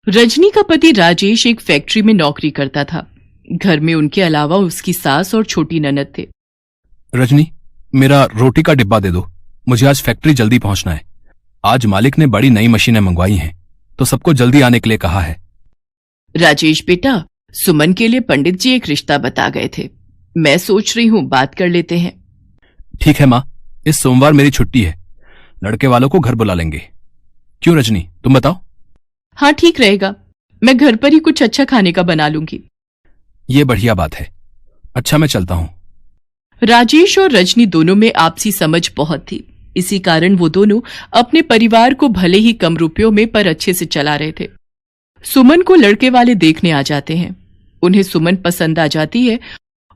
रजनी का पति राजेश एक फैक्ट्री में नौकरी करता था। घर में उनके अलावा उसकी सास और छोटी ननद थे। रजनी, मेरा रोटी का डिब्बा दे दो, मुझे आज फैक्ट्री जल्दी पहुंचना है। आज मालिक ने बड़ी नई मशीनें मंगवाई हैं, तो सबको जल्दी आने के लिए कहा है। राजेश बेटा, सुमन के लिए पंडित जी एक रिश्ता बता गए थे। मैं सोच रही हूँ बात कर लेते हैं। ठीक है माँ, इस सोमवार मेरी छुट्टी है, लड़के वालों को घर बुला लेंगे। क्यों रजनी, तुम बताओ। हाँ ठीक रहेगा, मैं घर पर ही कुछ अच्छा खाने का बना लूंगी। ये बढ़िया बात है। अच्छा, मैं चलता हूं। राजेश और रजनी दोनों में आपसी समझ बहुत थी। इसी कारण वो दोनों अपने परिवार को भले ही कम रुपयों में पर अच्छे से चला रहे थे। सुमन को लड़के वाले देखने आ जाते हैं। उन्हें सुमन पसंद आ जाती है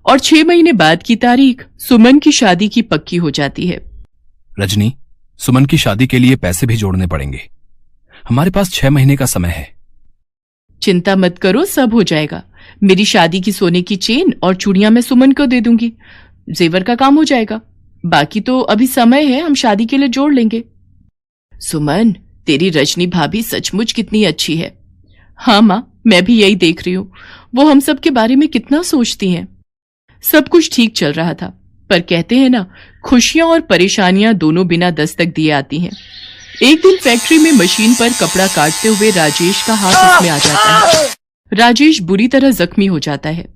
और 6 महीने बाद की तारीख सुमन की शादी की पक्की हो जाती है। रजनी, सुमन की शादी के लिए पैसे भी जोड़ने पड़ेंगे। हमारे पास 6 महीने का समय है। चिंता मत करो, सब हो जाएगा। मेरी शादी की सोने की चेन और चूड़ियां मैं सुमन को दे दूंगी, जेवर का काम हो जाएगा। बाकी तो अभी समय है, हम शादी के लिए जोड़ लेंगे। सुमन, तेरी रजनी भाभी सचमुच कितनी अच्छी है। हाँ माँ, मैं भी यही देख रही हूँ। वो हम सब के बारे में कितना सोचती हैं। सब कुछ ठीक चल रहा था, पर कहते हैं ना, खुशियां और परेशानियां दोनों बिना दस्तक दिए आती हैं। एक दिन फैक्ट्री में मशीन पर कपड़ा काटते हुए राजेश का हाथ उसमें आ जाता है। राजेश बुरी तरह जख्मी हो जाता है।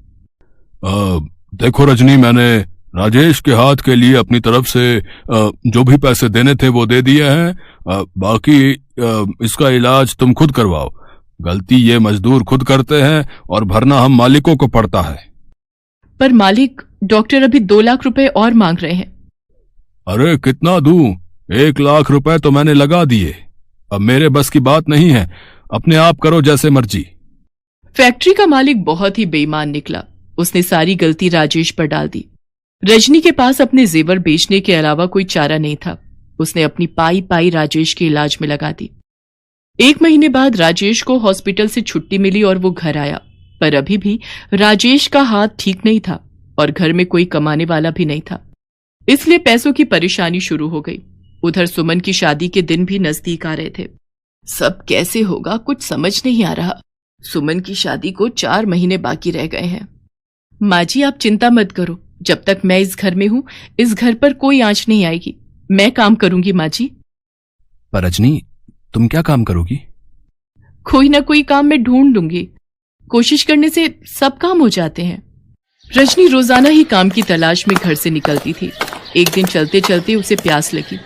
देखो रजनी, मैंने राजेश के हाथ के लिए अपनी तरफ से जो भी पैसे देने थे वो दे दिए हैं। बाकी इसका इलाज तुम खुद करवाओ। गलती ये मजदूर खुद करते हैं और भरना हम मालिकों को पड़ता है। पर मालिक, डॉक्टर अभी 2 लाख रुपए और मांग रहे हैं। अरे कितना दूं? 1 लाख रुपए तो मैंने लगा दिए। अब मेरे बस की बात नहीं है, अपने आप करो जैसे मर्जी। फैक्ट्री का मालिक बहुत ही बेईमान निकला। उसने सारी गलती राजेश पर डाल दी। रजनी के पास अपने जेवर बेचने के अलावा कोई चारा नहीं था। उसने अपनी पाई पाई राजेश के इलाज में लगा दी। 1 महीने बाद राजेश को हॉस्पिटल से छुट्टी मिली और वो घर आया, पर अभी भी राजेश का हाथ ठीक नहीं था और घर में कोई कमाने वाला भी नहीं था। इसलिए पैसों की परेशानी शुरू हो गई। उधर सुमन की शादी के दिन भी नजदीक आ रहे थे। सब कैसे होगा, कुछ समझ नहीं आ रहा। सुमन की शादी को 4 महीने बाकी रह गए हैं। माँ जी, आप चिंता मत करो, जब तक मैं इस घर में हूं, इस घर पर कोई आंच नहीं आएगी। मैं काम करूंगी माँ जी। पर रजनी, तुम क्या काम करोगी? कोई ना कोई काम मैं ढूंढ लूंगी। कोशिश करने से सब काम हो जाते हैं। रजनी रोजाना ही काम की तलाश में घर से निकलती थी। एक दिन चलते चलते उसे प्यास लगी।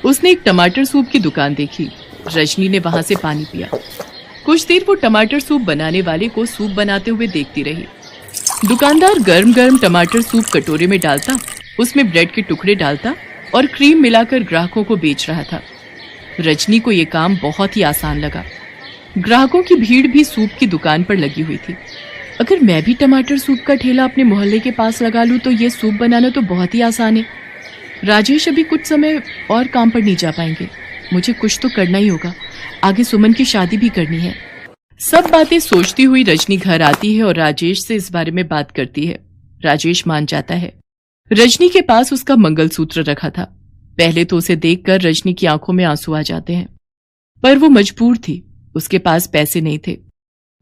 उसने एक टमाटर सूप की दुकान देखी। रजनी ने वहां से पानी पिया। कुछ देर वो टमाटर सूप बनाने वाले को सूप बनाते हुए देखती रही। दुकानदार गर्म गर्म टमाटर सूप कटोरे में डालता, उसमें ब्रेड के टुकड़े डालता और क्रीम मिलाकर ग्राहकों को बेच रहा था। रजनी को यह काम बहुत ही आसान लगा। ग्राहकों की भीड़ भी सूप की दुकान पर लगी हुई थी। अगर मैं भी टमाटर सूप का ठेला अपने मोहल्ले के पास लगा लूं तो ये सूप बनाना तो बहुत ही आसान है। राजेश अभी कुछ समय और काम पर नहीं जा पाएंगे। मुझे कुछ तो करना ही होगा, आगे सुमन की शादी भी करनी है। सब बातें सोचती हुई रजनी घर आती है और राजेश से इस बारे में बात करती है। राजेश मान जाता है। रजनी के पास उसका मंगलसूत्र रखा था। पहले तो उसे देखकर रजनी की आंखों में आंसू आ जाते हैं, पर वो मजबूर थी। उसके पास पैसे नहीं थे,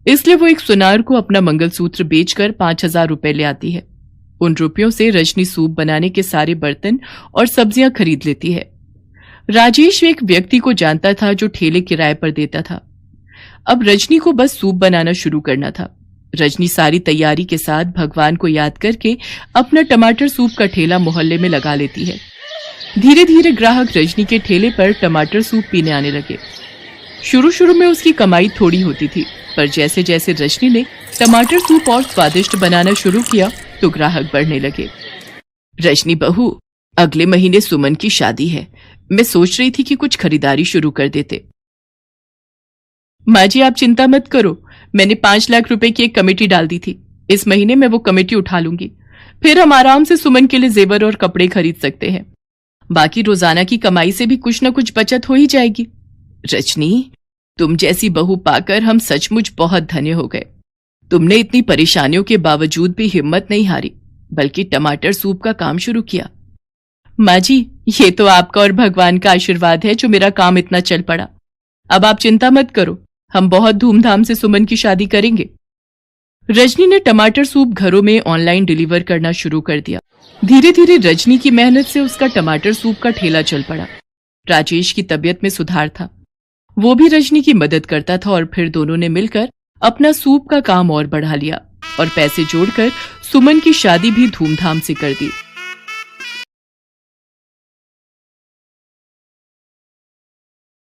इसलिए वो एक सुनार को अपना मंगलसूत्र बेचकर 5,000 रुपए ले आती है। उन रुपयों से रजनी सूप बनाने के सारे बर्तन और सब्जियां खरीद लेती है। राजेश एक व्यक्ति को जानता था जो ठेले किराए पर देता था। अब रजनी को बस सूप बनाना शुरू करना था। रजनी सारी तैयारी के साथ भगवान को याद करके अपना टमाटर सूप का ठेला मोहल्ले में लगा लेती है। धीरे धीरे ग्राहक रजनी के ठेले पर टमाटर सूप पीने आने लगे। शुरू में उसकी कमाई थोड़ी होती थी, पर जैसे जैसे रजनी ने टमाटर सूप और स्वादिष्ट बनाना शुरू किया तो ग्राहक बढ़ने लगे। रजनी बहू, अगले महीने सुमन की शादी है। मैं सोच रही थी कि कुछ खरीदारी शुरू कर देते। माँ जी, आप चिंता मत करो, मैंने 5 लाख रुपए की एक कमेटी डाल दी थी। इस महीने मैं वो कमेटी उठा लूंगी, फिर हम आराम से सुमन के लिए जेवर और कपड़े खरीद सकते हैं। बाकी रोजाना की कमाई से भी कुछ न कुछ बचत हो ही जाएगी। रजनी, तुम जैसी बहू पाकर हम सचमुच बहुत धन्य हो गए। तुमने इतनी परेशानियों के बावजूद भी हिम्मत नहीं हारी, बल्कि टमाटर सूप का काम शुरू किया। माँ जी, ये तो आपका और भगवान का आशीर्वाद है जो मेरा काम इतना चल पड़ा। अब आप चिंता मत करो, हम बहुत धूमधाम से सुमन की शादी करेंगे। रजनी ने टमाटर सूप घरों में ऑनलाइन डिलीवर करना शुरू कर दिया। धीरे धीरे रजनी की मेहनत से उसका टमाटर सूप का ठेला चल पड़ा। राजेश की तबीयत में सुधार था, वो भी रजनी की मदद करता था और फिर दोनों ने मिलकर अपना सूप का काम और बढ़ा लिया और पैसे जोड़कर सुमन की शादी भी धूमधाम से कर दी।